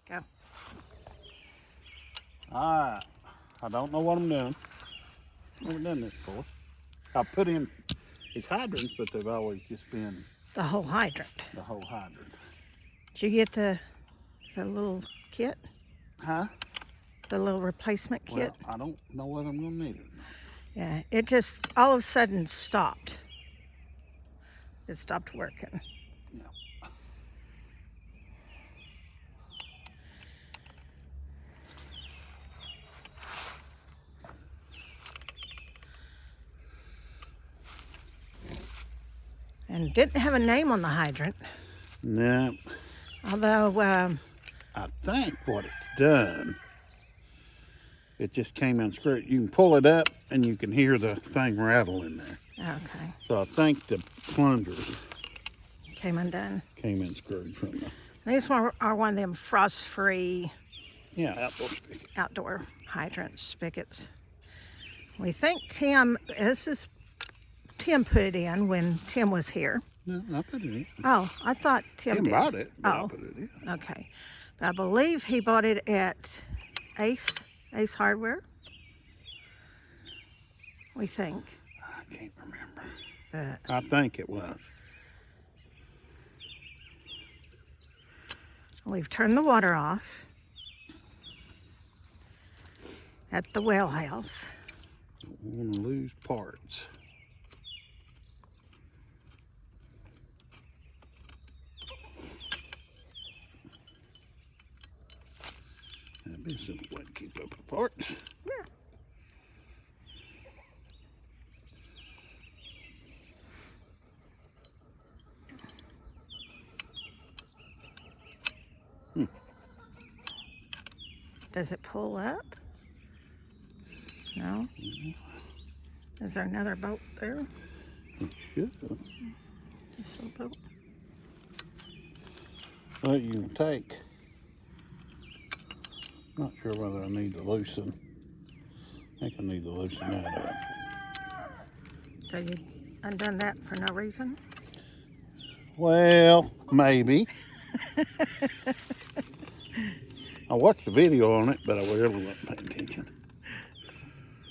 Go. Alright. I don't know what I'm doing. Never done this before. I put in these hydrants, but they've always just been The whole hydrant. the whole hydrant. Did you get the little kit? Huh? The little replacement kit? Well, I don't know whether I'm going to need it or not. Yeah, it just all of a sudden stopped. It stopped working. Yeah. And didn't have a name on the hydrant. No. Although, I think what it's done, it just came unscrewed. You can pull it up and you can hear the thing rattle in there. okay, So I think the plungers came undone. came unscrewed from the These are one of them frost-free outdoor spigot. outdoor hydrant spigots. We think Tim put it in when Tim was here. No, I put it in. Oh, I thought Tim Tim did. bought it, but I Oh. put it in. Okay. But I believe he bought it at Ace Hardware. We think. I can't remember. But I think it was. we've turned the water off at the well house. Don't want to lose parts. That'd be a simple way to keep up with parts. Yeah. Does it pull up? No? Is there another bolt there? It should. Just a bolt. Well, you can take. Not sure whether I need to loosen. I think I need to loosen that up. So you undone that for no reason? Well, maybe. I watched the video on it, but I really wasn't paying attention.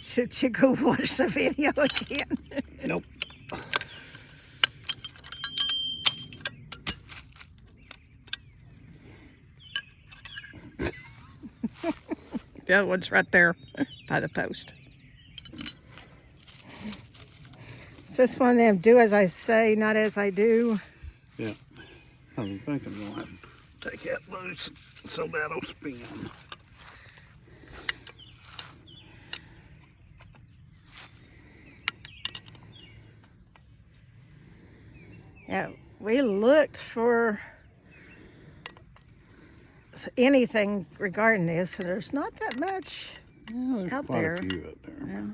Should you go watch the video again? Nope. The other one's right there by the post. Is this one of them do as I say, not as I do? Yeah. I think I'm going to have to take that loose so that'll spin. Yeah, we looked for anything regarding this, so there's not that much Yeah, there's out quite there. a few out there. Yeah.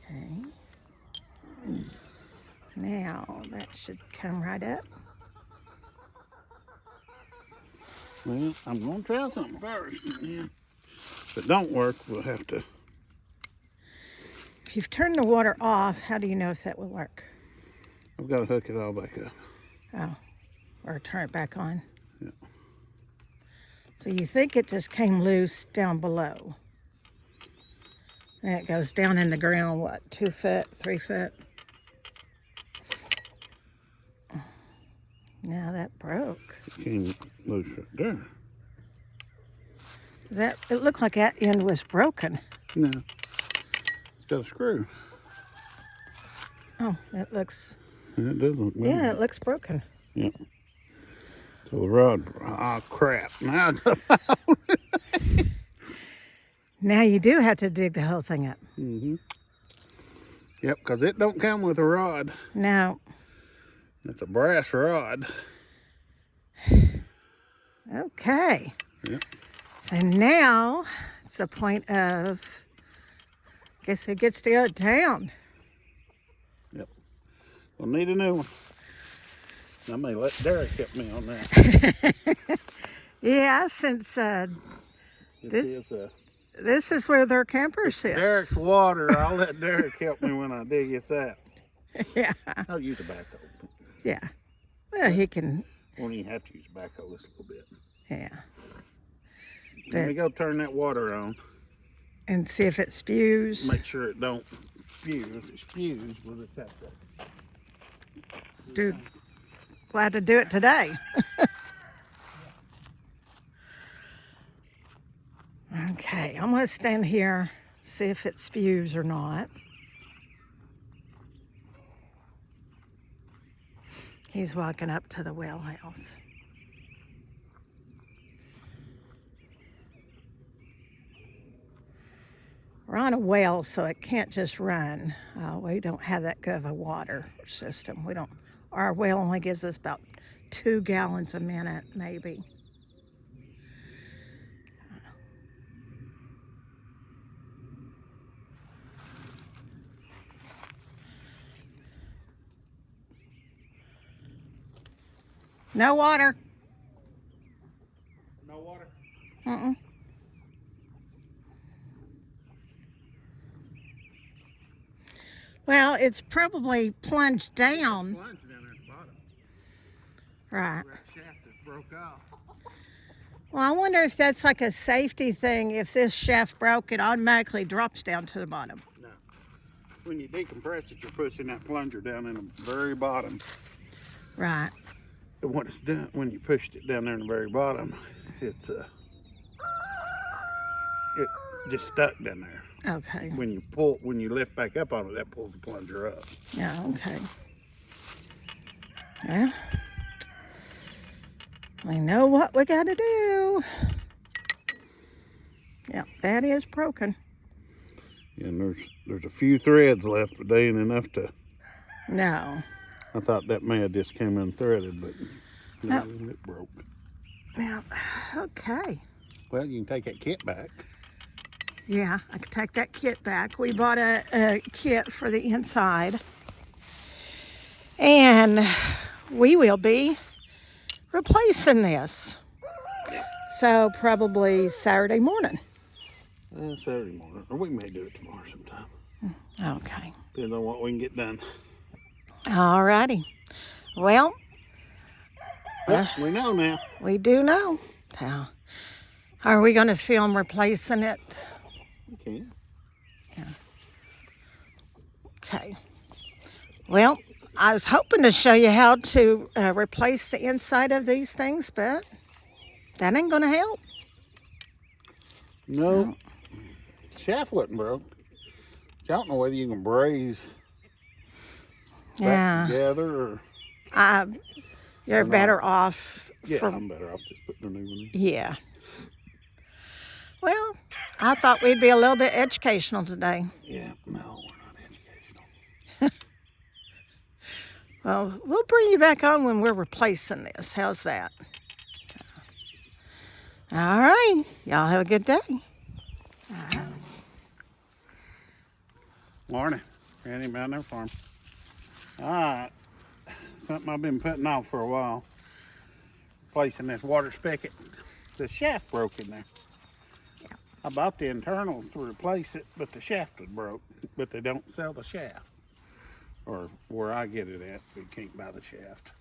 Okay. Now that should come right up. Well, I'm going to try something first. Yeah. If it don't work, we'll have to. If you've turned the water off, how do you know if that will work? I've got to hook it all back up. Oh, or turn it back on. Yeah. So you think it just came loose down below. And it goes down in the ground, what, 2 foot, 3 foot? Now that broke. It came loose right there. It looked like that end was broken. No. It's got a screw. Oh, it looks, And it does look bad. yeah, it looks broken. Yep. So the rod, oh crap. Now Now you do have to dig the whole thing up. Yep, because it don't come with a rod. Now, It's a brass rod. okay. Yep. So now it's the point of, guess who gets to go to town? Yep. We'll need a new one. I may let Derek help me on that. Yeah, since This is This is where their camper sits. Derek's water. I'll let Derek help me when I dig this out. Yeah. I'll use a backhoe. Yeah. Well, he can. Won't even have to use a backhoe this little bit. Yeah. Let me go turn that water on. And see if it spews. Make sure it don't spew. If it spews, we'll just have to. Dude, glad to do it today. Okay, I'm going to stand here, see if it spews or not. He's walking up to the well house. We're on a well, so it can't just run. We don't have that good of a water system. Our well only gives us about 2 gallons a minute, maybe. No water. No water? Mm-mm. Well, it's probably plunged down. Plunged down there at the bottom. Right. That shaft is broke off. Well, I wonder if that's like a safety thing. If this shaft broke, it automatically drops down to the bottom. No. When you decompress it, you're pushing that plunger down in the very bottom. Right. And what it's done, when you pushed it down there in the very bottom, it just stuck down there. Okay. When you lift back up on it, that pulls the plunger up. Yeah, okay. Yeah. We know what we got to do. Yeah, that is broken. And there's a few threads left, but they ain't enough to. No. I thought that may have just came unthreaded, but no, it broke. Yeah. Okay. Well, you can take that kit back. Yeah, I could take that kit back. We bought a kit for the inside. And we will be replacing this. So probably Saturday morning. Saturday morning, or we may do it tomorrow sometime. Okay. Depends on what we can get done. All righty. Well, we know now. we do know. Now, are we going to film replacing it? We can. Yeah. Okay. Well, I was hoping to show you how to replace the inside of these things, but that ain't going to help. No. Shaft wasn't broke. I don't know whether you can braze back together or. You're better off. Yeah, I'm better off just putting a new one in. Yeah. Well, I thought we'd be a little bit educational today. Yeah, no, we're not educational. Well, we'll bring you back on when we're replacing this. How's that? All right. Y'all have a good day. All right. Morning. Randy down there farm. All right. Something I've been putting off for a while. Replacing this water spigot. The shaft broke in there. Yeah. I bought the internals to replace it, but the shaft was broke. But they don't sell the shaft. Or where I get it at, we can't buy the shaft.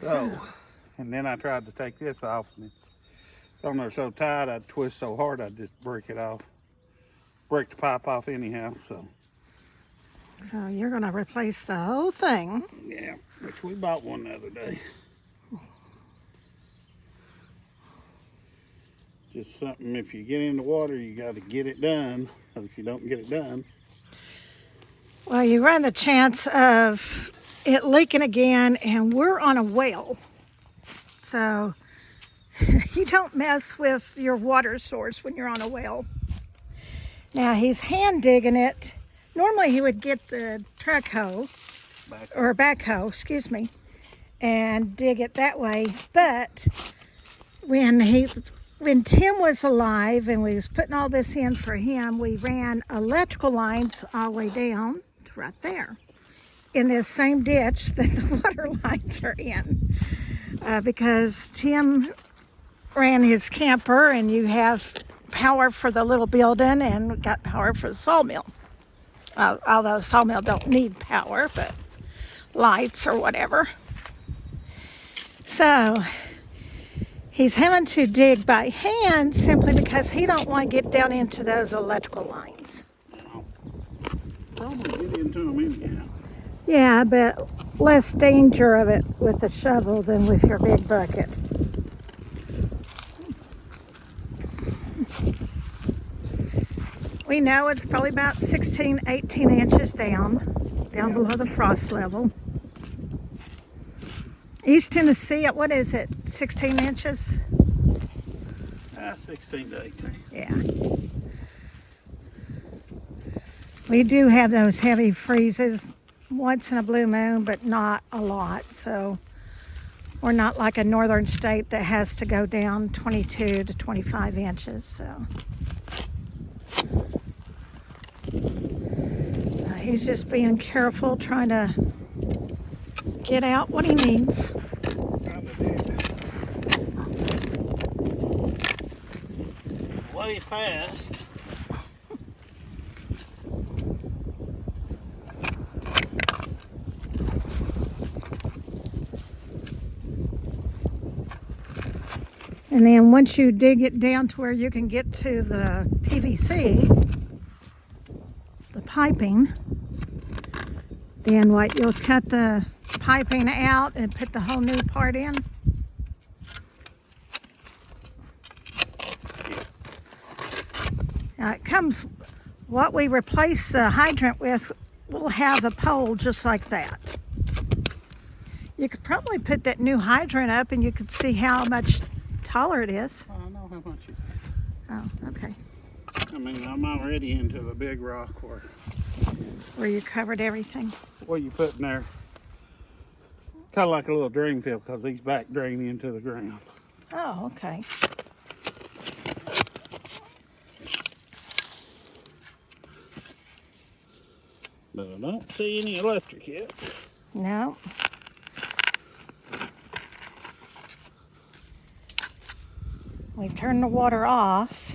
So, and then I tried to take this off, and it's on there so tight, I'd twist so hard, I'd just break it off. Break the pipe off anyhow, so. So you're going to replace the whole thing. Yeah, which we bought one the other day. Just something, if you get in the water, you got to get it done. If you don't get it done. Well, you run the chance of it leaking again, and we're on a well. So you don't mess with your water source when you're on a well. Now he's hand digging it. Normally he would get the truck hoe or backhoe, excuse me, and dig it that way. But when Tim was alive and we was putting all this in for him, we ran electrical lines all the way down to right there in this same ditch that the water lines are in. Because Tim ran his camper, and you have power for the little building and we got power for the sawmill. Although the sawmill don't need power, but lights or whatever. So he's having to dig by hand simply because he don't want to get down into those electrical lines. I'll probably get into them anyhow. Yeah, but less danger of it with the shovel than with your big bucket. We know it's probably about 16, 18 inches down below the frost level. East Tennessee, what is it, 16 inches? 16 to 18. Yeah. We do have those heavy freezes once in a blue moon, but not a lot. So we're not like a northern state that has to go down 22 to 25 inches. So he's just being careful, trying to get out what he needs. Way fast. And then once you dig it down to where you can get to the PVC, the piping, then what, you'll cut the piping out and put the whole new part in? Now it comes, what we replace the hydrant with will have a pole just like that. You could probably put that new hydrant up and you could see how much taller it is. I know how much it is. Oh, okay. I mean, I'm already into the big rock Where you covered everything. what you put in there. Kind of like a little drain field because these back drain into the ground. Oh, okay. But I don't see any electric yet. No. We've turned the water off.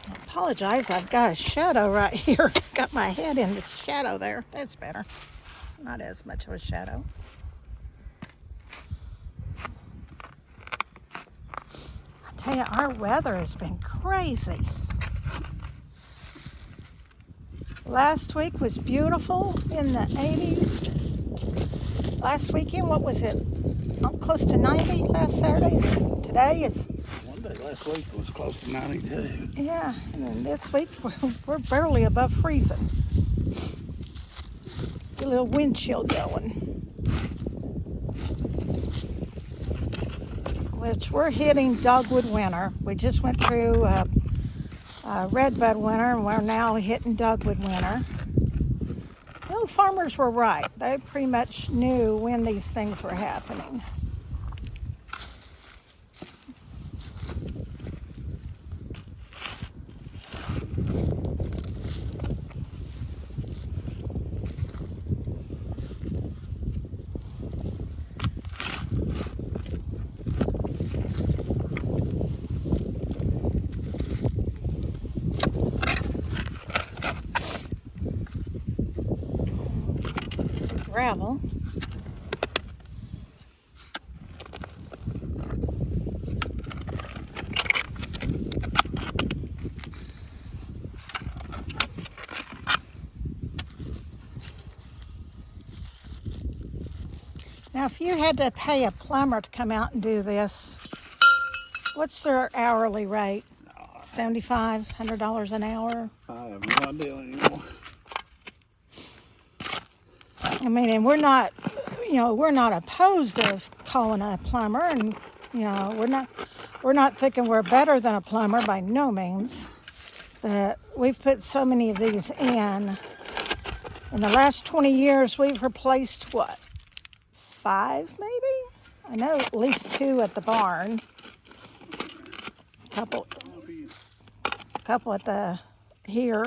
I apologize, I've got a shadow right here. Got my head in the shadow there. That's better. Not as much of a shadow. I tell you, our weather has been crazy. Last week was beautiful in the 80s. Last weekend, what was it? Close to 90 last Saturday. Today is... One day last week was close to 92. Yeah, and then this week we're barely above freezing. Get a little wind chill going. Which we're hitting dogwood winter. We just went through redbud winter and we're now hitting dogwood winter. The farmers were right. They pretty much knew when these things were happening. Gravel. Now, if you had to pay a plumber to come out and do this, what's their hourly rate? $75, $100 an hour? I have no idea anymore. I mean, and we're not opposed to calling a plumber, and we're not thinking we're better than a plumber by no means. But we've put so many of these in. In the last 20 years, we've replaced what? 5 maybe? I know at least 2 at the barn. Couple at the here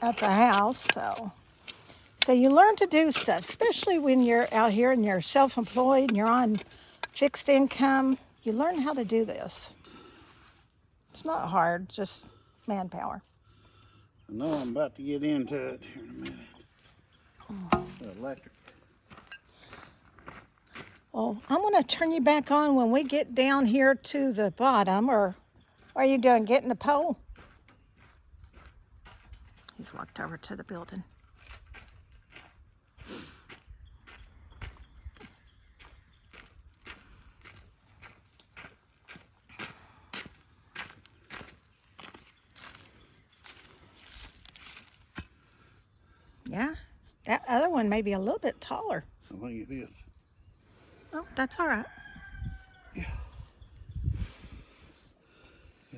at the house. So you learn to do stuff, especially when you're out here and you're self-employed and you're on fixed income. You learn how to do this. It's not hard, just manpower. I know I'm about to get into it here in a minute. The electric. Well, I'm going to turn you back on when we get down here to the bottom. Or what are you doing, getting the pole? He's walked over to the building. Yeah, that other one may be a little bit taller. I think it is. Oh, that's all right. Yeah,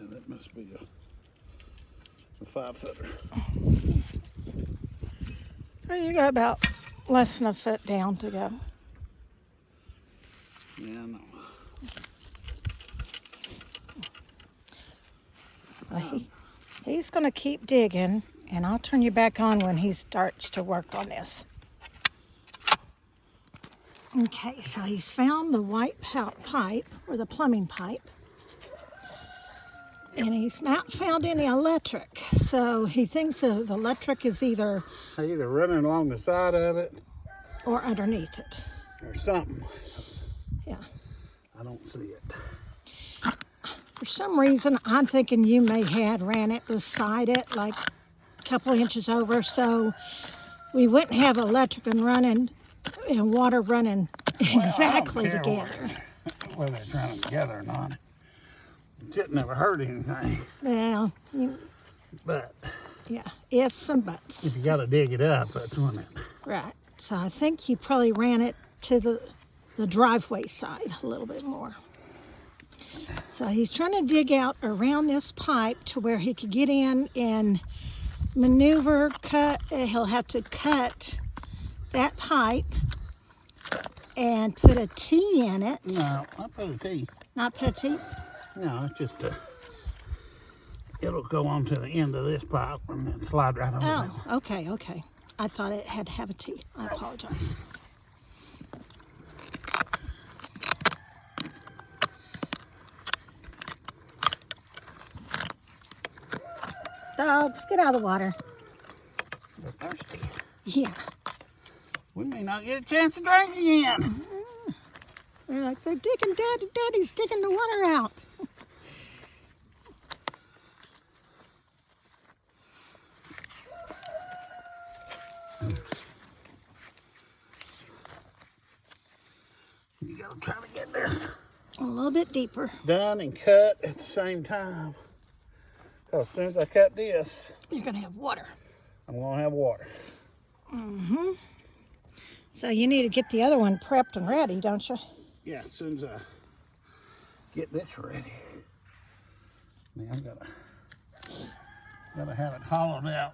that must be a 5-footer. So you got about less than a foot down to go. Yeah, I know. Well, he's going to keep digging, and I'll turn you back on when he starts to work on this. Okay, so he's found the white pipe, or the plumbing pipe, and he's not found any electric. So he thinks the electric is either running along the side of it or underneath it. or something. Yeah. I don't see it. For some reason, I'm thinking you may had ran it beside it, like a couple inches over, so we wouldn't have electric and running and water running exactly together. Whether it's running together or not. It never hurt anything. Well, But yeah, ifs and buts. if you got to dig it up, that's when it. Right. So I think he probably ran it to the driveway side a little bit more. So he's trying to dig out around this pipe to where he could get in and maneuver, cut. He'll have to cut that pipe and put a T in it. No, I put a T. Not put a T? No, it's just it'll go on to the end of this pipe and then slide right over there. Oh, okay. I thought it had to have a T. I apologize. Dogs, get out of the water. They're thirsty. Yeah. We may not get a chance to drink again. They're like, they're digging, Daddy's digging the water out. You gotta try to get this A little bit deeper. done and cut at the same time. Because as soon as I cut this, You're going to have water. I'm gonna have water. Mm-hmm. So you need to get the other one prepped and ready, don't you? Yeah, as soon as I get this ready. Now I gotta have it hollowed out.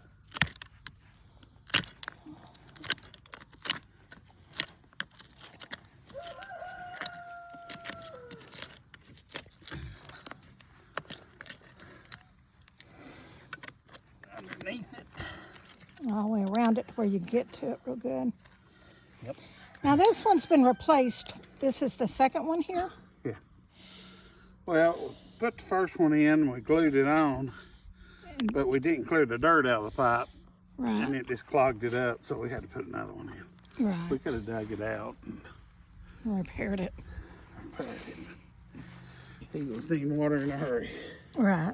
Underneath it. All the way around it to where you get to it real good. Yep. Now this one's been replaced. This is the second one here? Yeah. Well, we put the first one in, we glued it on, but we didn't clear the dirt out of the pipe, and Right, it just clogged it up, so we had to put another one in. We right. could have dug it out and Repaired it. repaired it. He was needing water in a hurry. Right.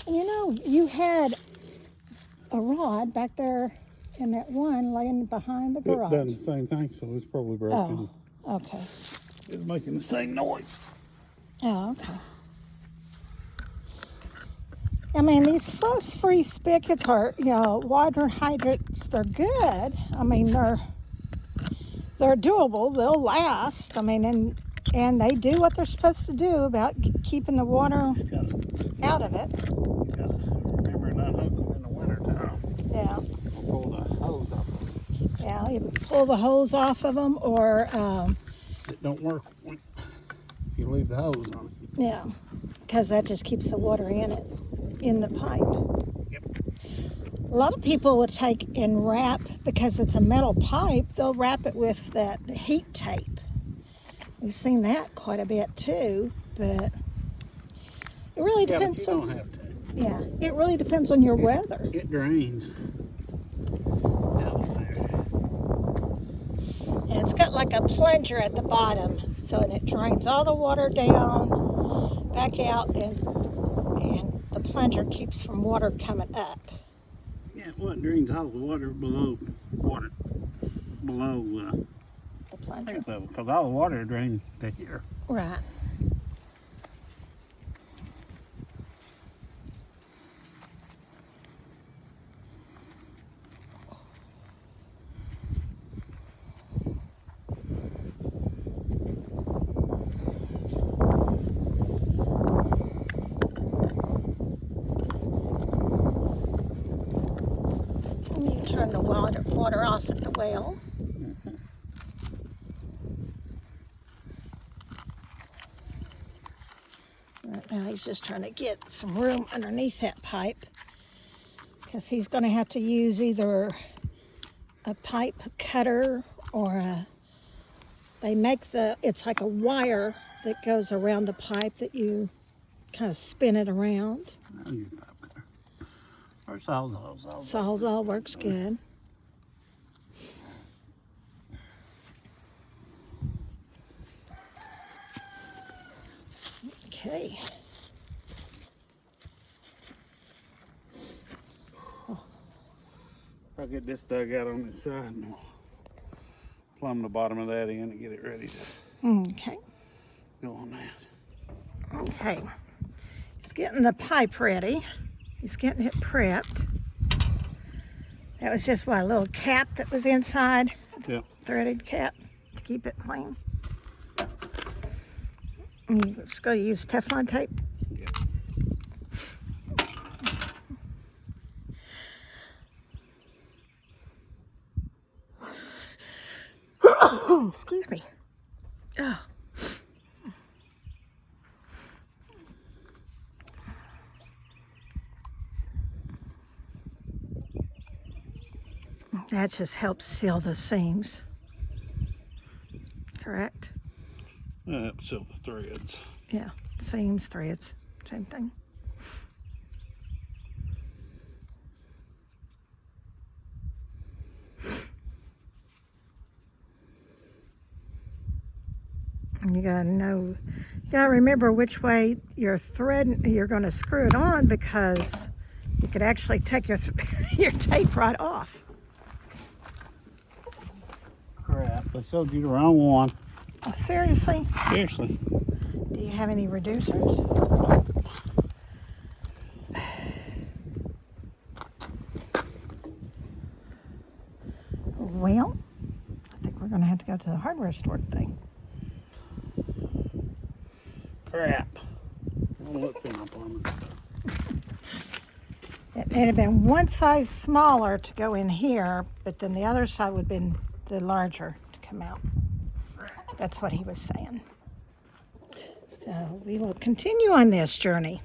You know, you had a rod back there in that one laying behind the It garage. done the same thing, so it's probably broken. Oh, okay. It's making the same noise. Oh, okay. I mean, these fuss-free spigots are, water hydrants, they're good. I mean, they're doable. They'll last. I mean, and they do what they're supposed to do about keeping the water out of it. Remember to unhook them in the wintertime. Yeah. Pull the hose off. Yeah, you pull the hose off of them, or It don't work if you leave the hose on it. yeah, because that just keeps the water in it. in the pipe. Yep. A lot of people would take and wrap, because it's a metal pipe, they'll wrap it with that heat tape. We've seen that quite a bit too, but it really Yeah, but depends you don't have to. Yeah, it really depends on your weather. It drains down there. And it's got like a plunger at the bottom, so it drains all the water down, back out, and the plunger keeps from water coming up. Yeah, well, it drains all the water below The plunger. tank level, because all the water drains to here. Right. You turn the water off at the well. Right now he's just trying to get some room underneath that pipe, because he's going to have to use either a pipe cutter or they make it's like a wire that goes around the pipe that you kind of spin it around. I'll use pipe cutter. Or sawzall. Sawzall works good. Okay. I'll get this dug out on this side and we'll plumb the bottom of that in and get it ready to Okay. go on that. Okay. He's getting the pipe ready. He's getting it prepped. That was just a little cap that was inside. Yep. Threaded cap to keep it clean. And you just go use Teflon tape. Yep. Excuse me. Oh. That just helps seal the seams. Correct? Yep, seal the threads. Yeah, seams, threads, same thing. And you gotta remember which way you're going to screw it on, because you could actually take your tape right off. Crap, I showed you the wrong one. Oh, seriously? Seriously. Do you have any reducers? Well, I think we're going to have to go to the hardware store today. Crap. I'll look through my plumbing. It had been one size smaller to go in here, but then the other side would have been the larger to come out. That's what he was saying. So we will continue on this journey.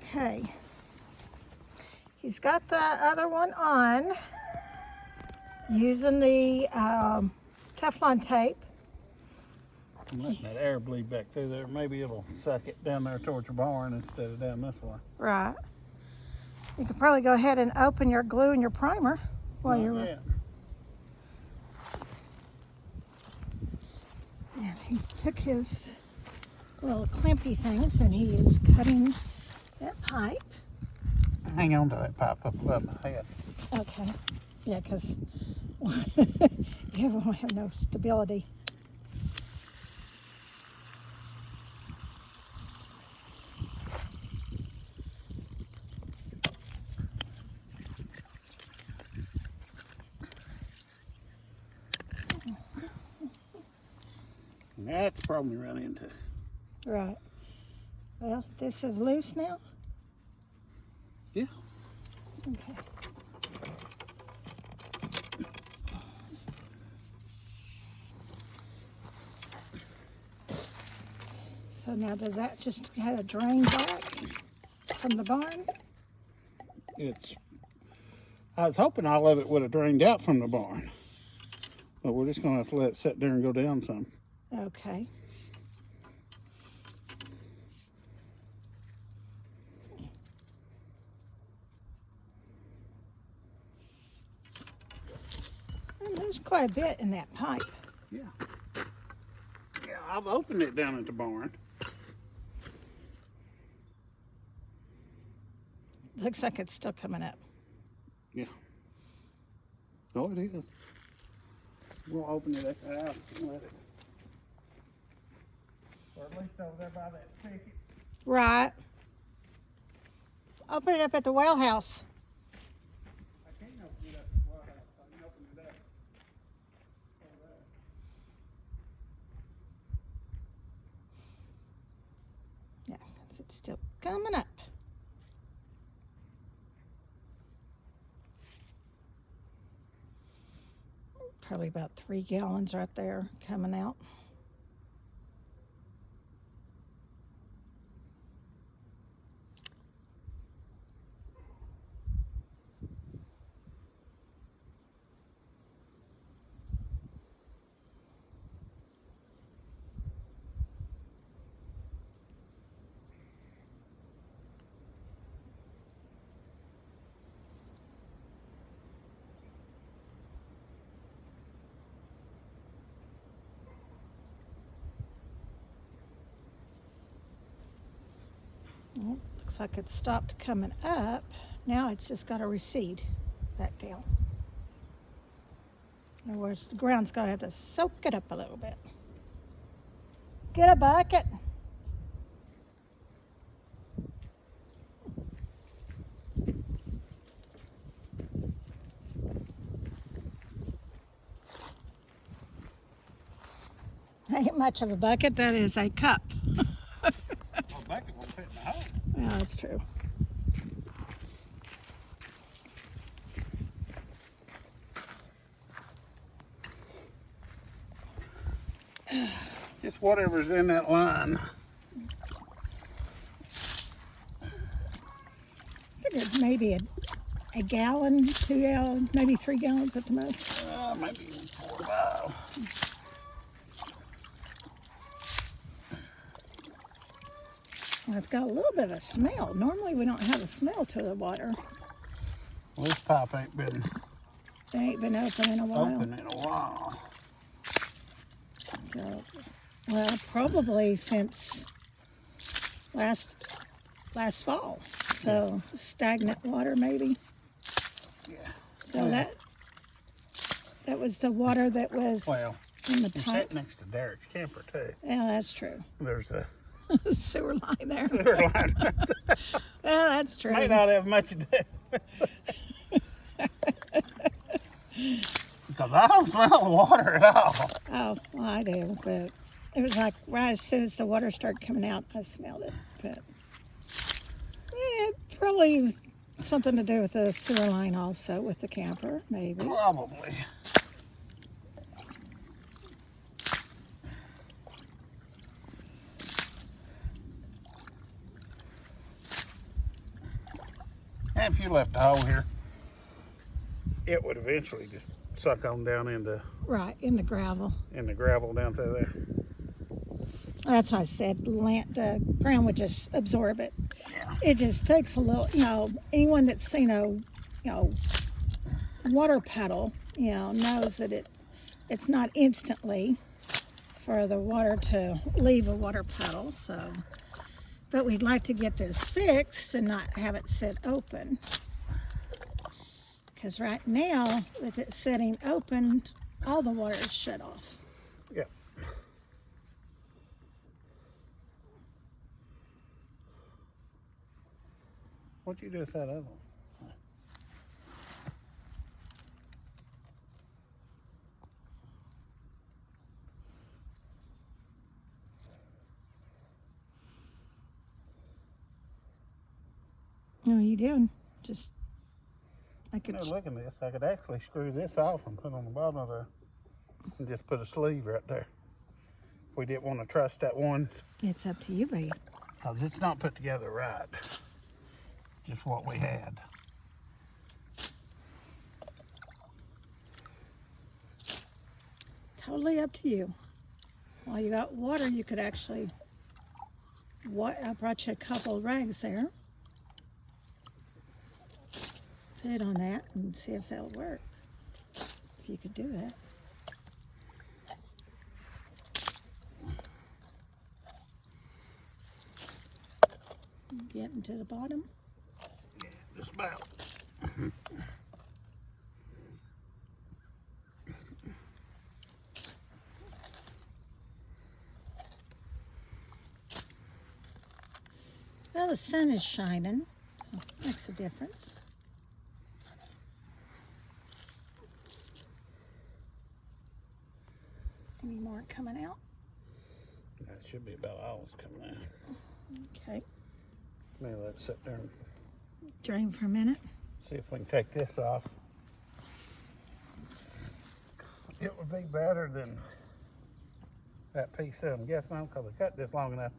Okay. He's got the other one on using the Teflon tape. I'm letting that air bleed back through there. Maybe it'll suck it down there towards your barn instead of down this way. Right. You could probably go ahead and open your glue and your primer while you're. Yeah. And he's took his little clampy things and he is cutting that pipe. Hang on to that pipe up above my head. Okay. Yeah, because you won't have no stability. That's probably run into. Right. Well, this is loose now? Yeah. Okay. So now does that just have a drain back from the barn? I was hoping all of it would have drained out from the barn. But we're just gonna have to let it sit there and go down some. Okay. And there's quite a bit in that pipe. Yeah. Yeah, I've opened it down at the barn. Looks like it's still coming up. Yeah. Oh, it is. We'll open it at the house and let it. Or at least over there by that Spicket. Right. Open it up at the well house. I can't open it up at the well house. I can open it up over there. Yeah, 'cause it's still coming up. Probably about 3 gallons right there coming out. Well, looks like it stopped coming up. Now it's just got to recede back down. In other words, the ground's got to have to soak it up a little bit. Get a bucket. Ain't much of a bucket, that is a cup. Well, the bucket won't fit in the hole. Yeah, that's true. Just whatever's in that line. I figured maybe a gallon, 2 gallons, maybe 3 gallons at the most. Maybe even 4 or 5. Well, it's got a little bit of a smell. Normally we don't have a smell to the water. Well, this pipe ain't been It ain't been open in a while. open in a while. So, well, probably since last fall. So stagnant water maybe. Yeah. So that was the water that was Well, in the you pipe. sit next to Derek's camper too. Yeah, that's true. There's a Sewer line there. sewer line. Well, that's true. May not have much to do. Because I don't smell the water at all. Oh, well, I do, but it was like right as soon as the water started coming out, I smelled it. But it probably something to do with the sewer line also, with the camper, maybe. Probably. And if you left the hole here, it would eventually just suck on down into Right, in the gravel. in the gravel down through there. That's why I said the ground would just absorb it. Yeah. It just takes a little, anyone that's seen a, water puddle, knows that it's not instantly for the water to leave a water puddle. So, but we'd like to get this fixed and not have it sit open. Because right now, with it sitting open, all the water is shut off. Yep. What'd you do with that other one? No, you did. Just, I could, No, look at this. I could actually screw this off and put it on the bottom of there and just put a sleeve right there. we didn't want to trust that one It's up to you, babe. because it's not put together right. Just what we had. Totally up to you. While you got water, you could actually. I brought you a couple of rags there. Put it on that and see if it'll work. If you could do that. Getting to the bottom. Yeah, just about. Well, the sun is shining. So makes a difference. Any more coming out? That should be about all that's coming out. Okay. Maybe let's sit there and Drain for a minute. see if we can take this off. It would be better than that piece of them. Guess not, because I cut this long enough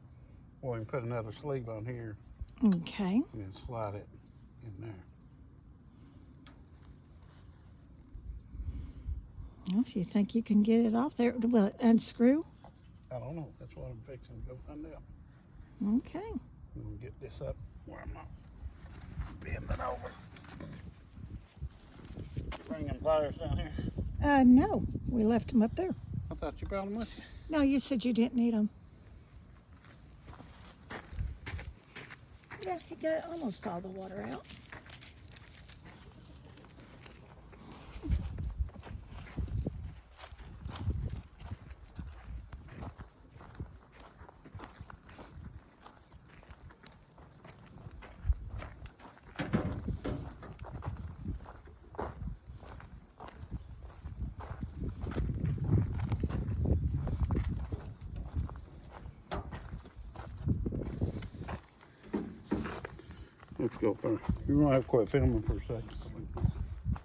where we can put another sleeve on here Okay. and then slide it in there. Well, if you think you can get it off there, will it unscrew? I don't know. That's what I'm fixing to go find out. Okay. I'm gonna get this up where I'm not bending over. Bringing pliers down here. No, we left them up there. I thought you brought them with you. No, you said you didn't need them. Yeah, you got almost all the water out. Let's go first. You're gonna have to quit filming for a second.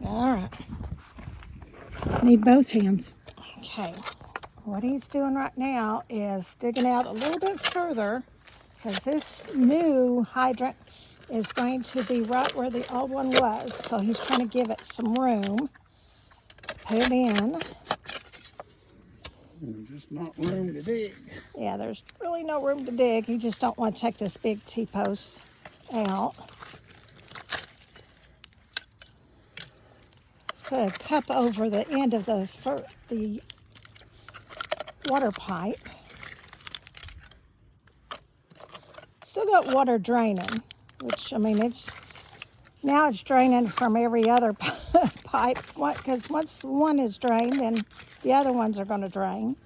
All right. Need both hands. Okay. What he's doing right now is digging out a little bit further because this new hydrant is going to be right where the old one was. So he's trying to give it some room to put it in. There's just not room to dig. Yeah, there's really no room to dig. You just don't want to take this big T-post out. Let's put a cup over the end of the water pipe. Still got water draining, which, I mean, it's draining from every other pipe, because once one is drained, then the other ones are going to drain.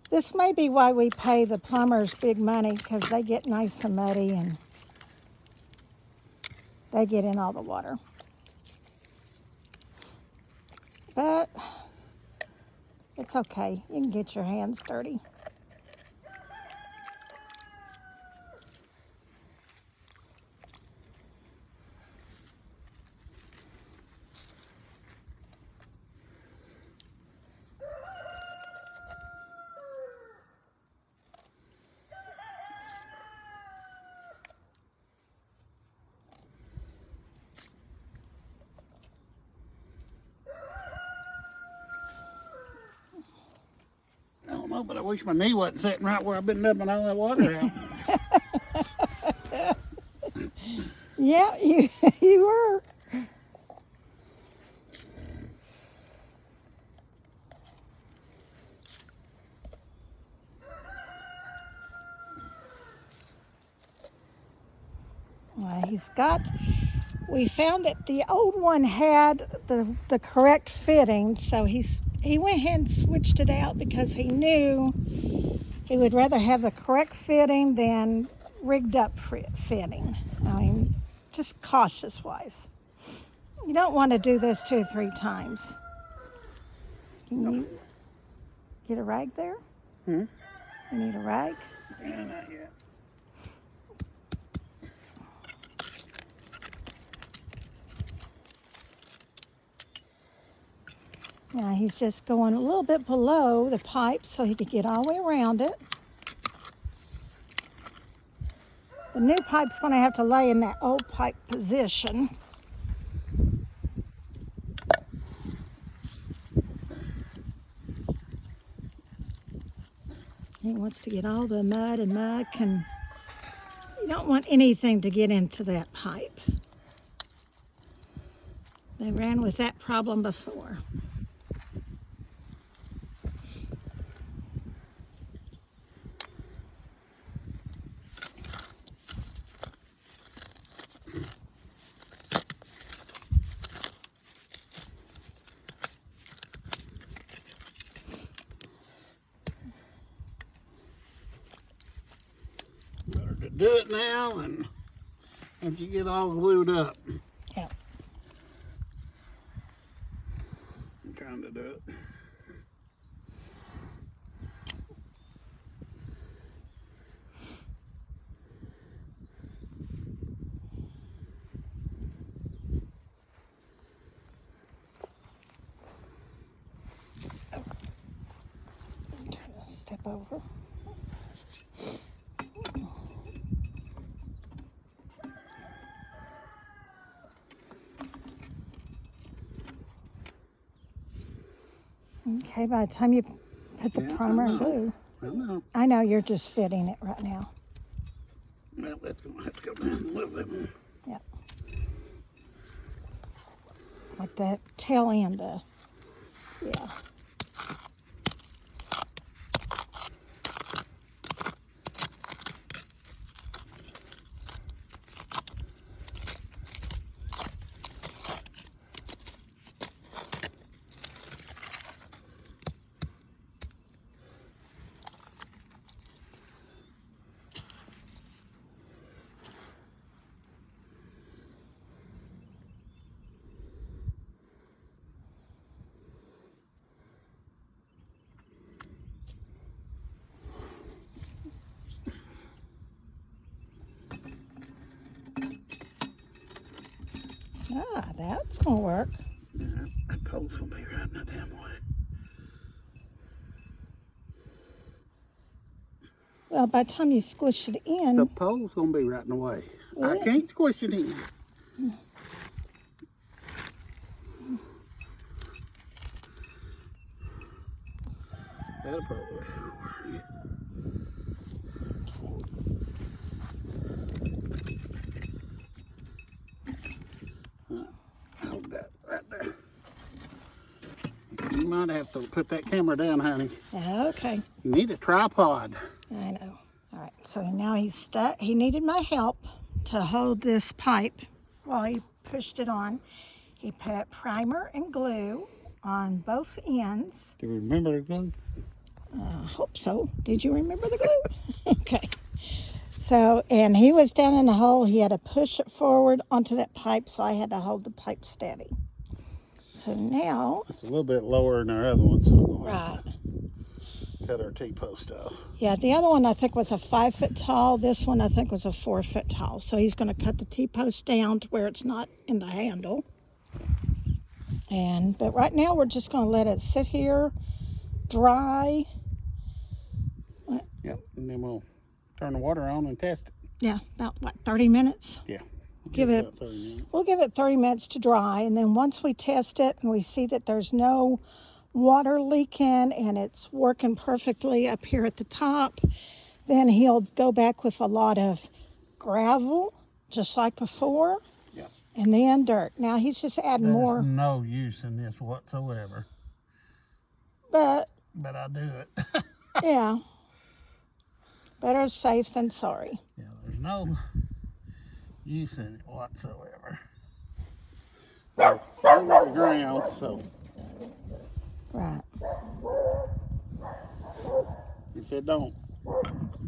This may be why we pay the plumbers big money, because they get nice and muddy and they get in all the water. But it's okay. You can get your hands dirty. I don't know, but I wish my knee wasn't sitting right where I've been dumping all that water out. Yeah, you were. We found that the old one had the correct fitting, so he went ahead and switched it out because he knew he would rather have the correct fitting than rigged up fitting. I mean, just cautious wise. You don't want to do this 2 or 3 times. Can you get a rag there? Hmm? You need a rag? Yeah, not yet. Now he's just going a little bit below the pipe so he could get all the way around it. The new pipe's going to have to lay in that old pipe position. He wants to get all the mud and muck, and you don't want anything to get into that pipe. They ran with that problem before. Better to do it now and if you get all glued up. Yeah. I'm trying to do it. I'm trying to step over. Okay, by the time you put the primer and glue, I know you're just fitting it right now. Well, that's going to have to go down a little bit more. Yeah. Like that tail end, yeah. Ah, that's gonna work. Yeah, that pole's going to be right in the damn way. Well, by the time you squish it in, The pole's going to be right in the way. I can't squish it in. That'll probably work. Hold that right there. You might have to put that camera down, honey. okay. You need a tripod. I know. All right, so now he's stuck. He needed my help to hold this pipe while he pushed it on. He put primer and glue on both ends. Do you remember the glue? I hope so. Did you remember the glue? Okay. So, and he was down in the hole. He had to push it forward onto that pipe, so I had to hold the pipe steady. So now... It's a little bit lower than our other one, so we'll Right. cut our T-post off. Yeah, the other one I think was a 5 foot tall. This one I think was a 4 foot tall. So he's going to cut the T-post down to where it's not in the handle. But right now we're just going to let it sit here, dry. Yep, and then we'll turn the water on and test it. Yeah, about what, 30 minutes? Yeah. Give it, about 30 minutes. we'll give it 30 minutes to dry, and then once we test it and we see that there's no water leaking and it's working perfectly up here at the top, then he'll go back with a lot of gravel, just like before, Yep. and then dirt. Now he's just adding more, There's no use in this whatsoever, but I do it. yeah, better safe than sorry. Yeah, there's no use in it whatsoever. Well, over the ground, so Right. if it don't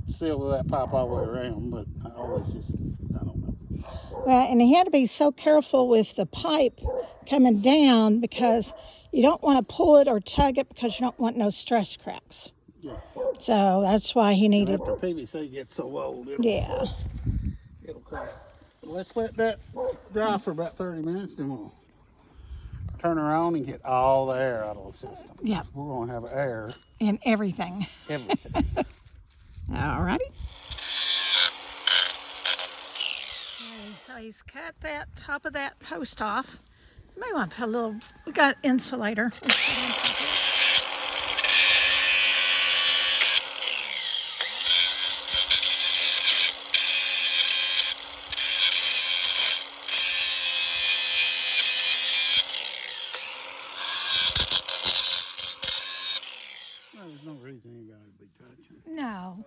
seal that pipe all the way around, but I always just, I don't know. Well, and he had to be so careful with the pipe coming down because you don't want to pull it or tug it because you don't want no stress cracks. Yeah. So that's why he needed, After PVC gets so old, yeah. it'll crack. Let's let that dry for about 30 minutes, then we'll turn her on and get all the air out of the system. Yep. We're going to have air. And everything. Everything. Alrighty. Okay, so he's cut that top of that post off. You may want to put a little, we got insulator. Well, there's no reason anybody would be touching. No.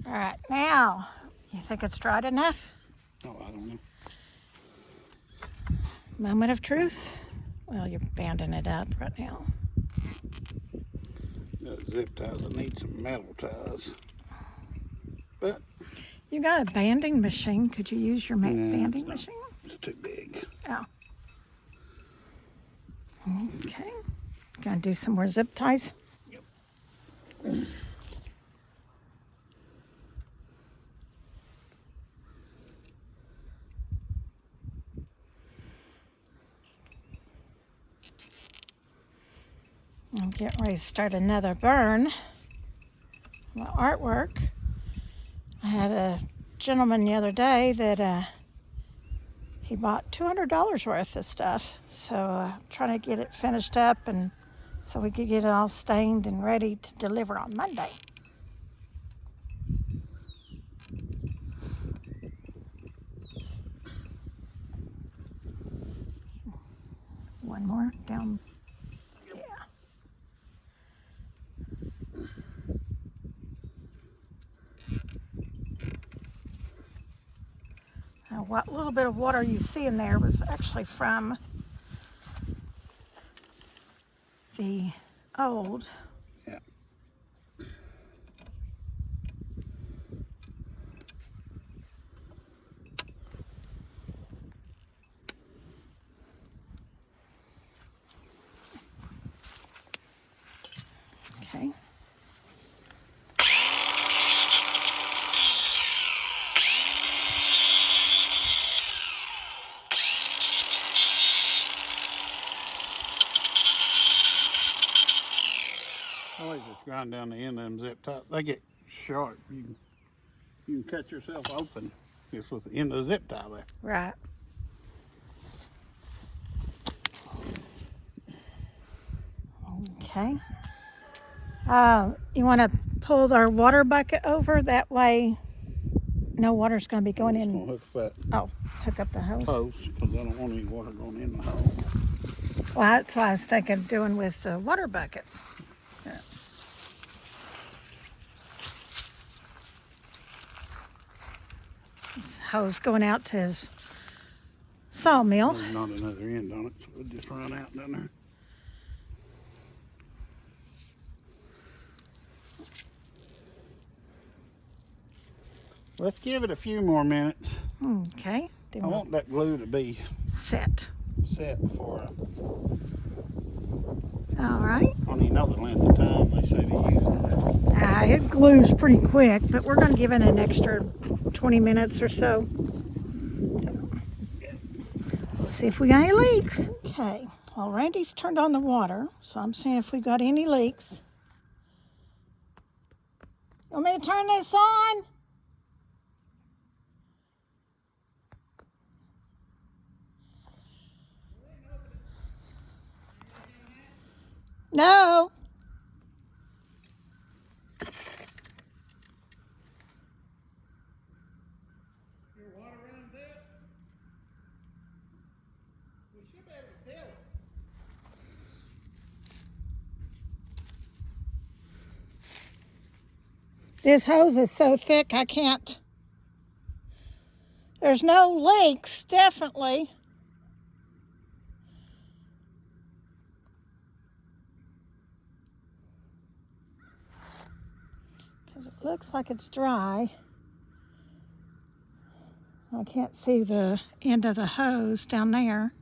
All right, now, you think it's dried enough? Oh, I don't know. Moment of truth. Well, you're banding it up right now. Got zip ties. I need some metal ties. But You got a banding machine. Could you use your banding it's not. machine? It's too big. Oh. Okay. Gonna do some more zip ties? Yep. I'm getting ready to start another burn. My artwork. I had a gentleman the other day that he bought $200 worth of stuff. So trying to get it finished up and so we could get it all stained and ready to deliver on Monday. One more down. Yeah. Now, what little bit of water you see in there was actually from the old. Yeah. Okay. I always just grind down the end of them zip ties. They get sharp. You can cut yourself open just with the end of the zip tie there. Right. Okay. You want to pull our water bucket over? That way no water's going to be going I'm just in. gonna hook up Oh, hook up the that hose. post because I don't want any water going in the hole. Well, that's what I was thinking of doing with the water bucket. Yeah. Hose going out to his sawmill. There's not another end on it, so we'll just run out down there. Let's give it a few more minutes. Okay. I want that glue to be Set. set before All right. I don't even know the length of time they say to use it. It glues pretty quick, but we're going to give it an extra 20 minutes or so. We'll see if we got any leaks. Okay. Well, Randy's turned on the water, so I'm seeing if we got any leaks. You want me to turn this on? No. Your water runs it? We should be able to fill it. This hose is so thick I can't. There's no leaks, definitely. Because it looks like it's dry. I can't see the end of the hose down there.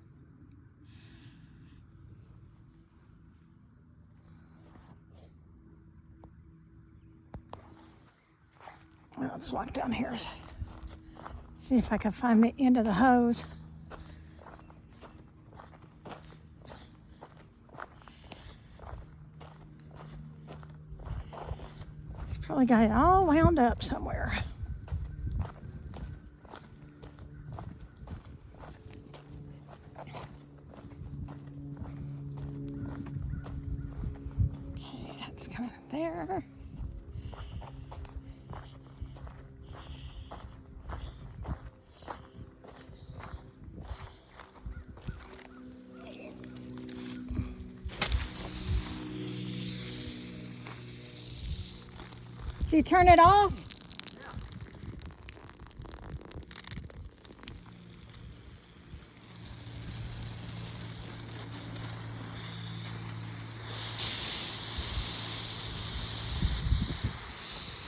Let's walk down here. See if I can find the end of the hose. Probably got it all wound up somewhere. Okay, that's coming there. Did you turn it off?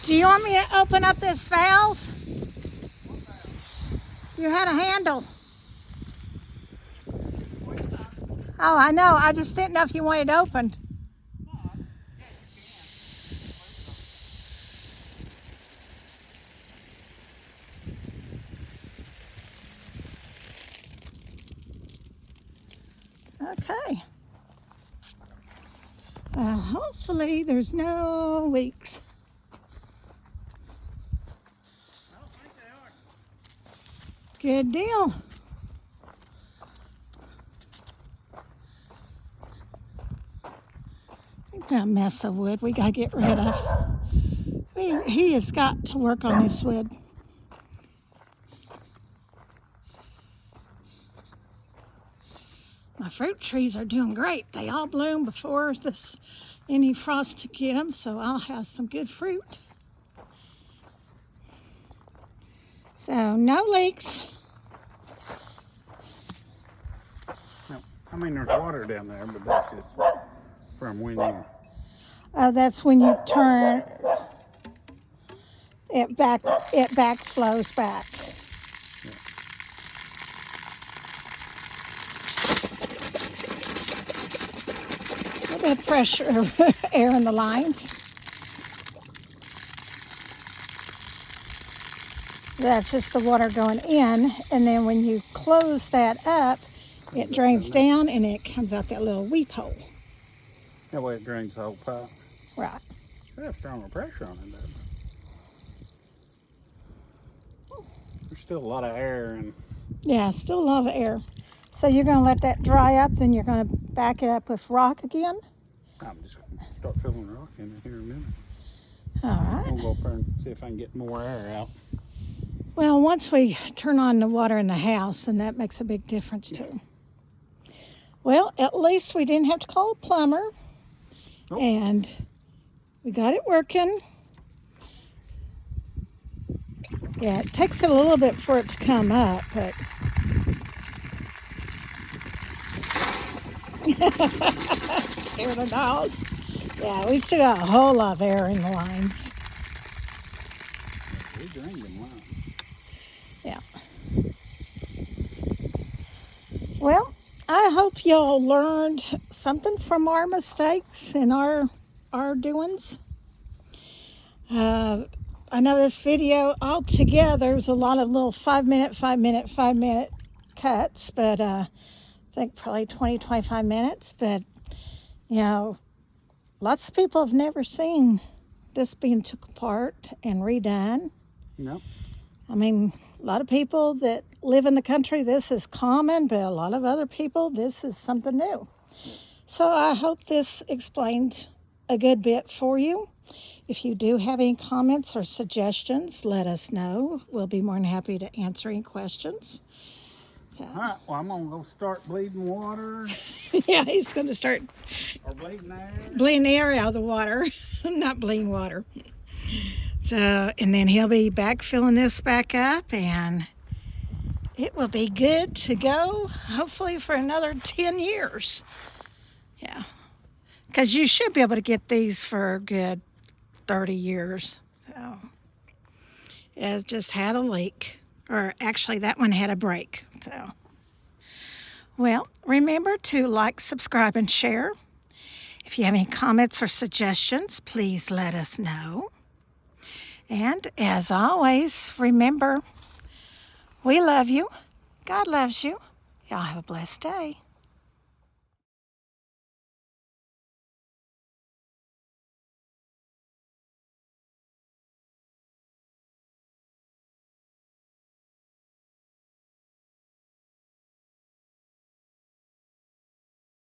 Do you want me to open up this valve? You had a handle. Oh, I know. I just didn't know if you wanted it opened. Okay. Hopefully there's no leaks. I don't think they are. Good deal. I think that mess of wood we gotta get rid of. He has got to work on this wood. My fruit trees are doing great. They all bloom before any frost to get them, so I'll have some good fruit. So no leaks. No, I mean there's water down there, but that's just from when you. That's when you turn it back. It flows back. A little bit of pressure, air in the lines. That's just the water going in, and then when you close that up, it drains down and it comes out that little weep hole. That way it drains the whole pipe. Right. They have stronger pressure on it, doesn't it? There's still a lot of air and. Yeah, still a lot of air. So you're going to let that dry up, then you're going to back it up with rock again? I'm just going to start filling rock in it here in a minute. All right. We'll go up there and see if I can get more air out. Well, once we turn on the water in the house, and that makes a big difference too. Well, at least we didn't have to call a plumber. Nope. And we got it working. Yeah, it takes it a little bit for it to come up, but hear the dog. Yeah, we still got a whole lot of air in the lines. We drained them lines. Yeah. Well, I hope y'all learned something from our mistakes and our doings. I know this video altogether was a lot of little 5 minute cuts, but I think probably 20-25 minutes. But you know, lots of people have never seen this being took apart and redone. Nope. I mean, a lot of people that live in the country, this is common, but a lot of other people, this is something new. So I hope this explained a good bit for you. If you do have any comments or suggestions, let us know. We'll be more than happy to answer any questions. So. All right, well, I'm going to go start bleeding water. Yeah, he's going to start Or bleeding air. bleeding the air out of the water, not bleeding water. So, and then he'll be back filling this back up, and it will be good to go, hopefully for another 10 years. Yeah, because you should be able to get these for a good 30 years. So, it just had a leak, or actually that one had a break. So, well, remember to like, subscribe, and share. If you have any comments or suggestions, please let us know. And as always, remember, we love you. God loves you. Y'all have a blessed day.